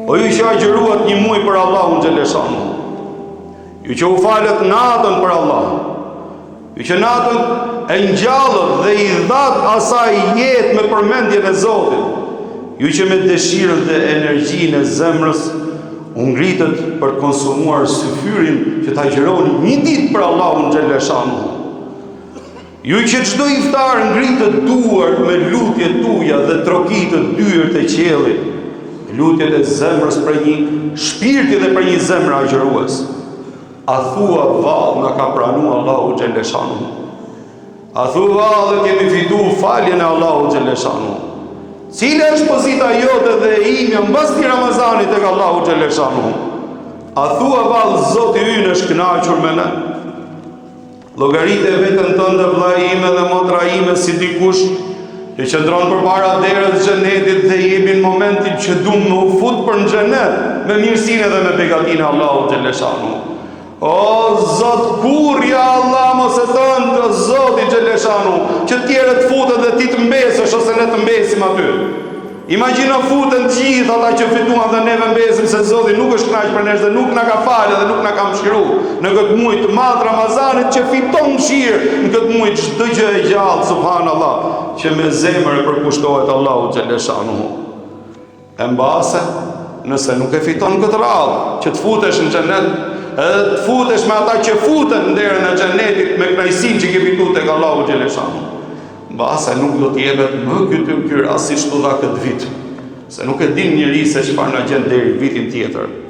O ju që agjëruat një muaj për Allahun xhaleshanu, ju që u falët natën për Allah, ju që natën e ngjallët dhe i dhat asaj jetë me përmendjen e Zotit, ju që me dëshirën dhe energjinë e zemrës u ngritët për të konsumuar syfyrin që ta agjëroni një ditë për Allahun xhaleshanu. Ju që çdo iftar ngritët duart me lutjet tuaja dhe trokitët dyert e qiellit, lutjet e zemrës për një shpirti dhe për një zemrë agjërues. A thua vallë na ka pranuar Allahu xhaleshanu. A thua vallë kemi fituar faljen e Allahu xhaleshanu. Cila është pozita jote dhe imja mbas të Ramazanit tek Allahu xhaleshanu? A thua vallë Zoti ynë është kënaqur me ne? Llogaritë veten tënde vlla ime dhe motra ime si dikush që qëndron përpara derës së xhenetit dhe jepin momentin që duam me u fut për në xhenet me mirësinë dhe me begatinë e Allahut xhaleshanu. O Zot, kur ja Allah mos e thënë të Zoti xhaleshanu që tjerët futen dhe ti të mbesësh ose ne të mbesim aty. Imagjino futen të gjithë ata që fituan dhe neve mbesim se Zoti nuk është kënaq për ne dhe nuk na ka falë dhe nuk na ka mëshiruar në këtë muaj të madh Ramazanit që fiton mëshirë në këtë muaj çdo gjë e gjallë subhanallahu që me zemër e përkushtohet Allahu xhaleshanu. E mbase nëse nuk e fiton këtë radhë që të futesh në xhenet, edhe të futesh me ata që futen në derën e xhenetit me kënaqësinë që ke fituar tek Allahu xhaleshanu. Mbase nuk do t'jepet më ky rast si shtulla këtë vit, se nuk e din njeri se çfarë na gjen deri vitin tjetër.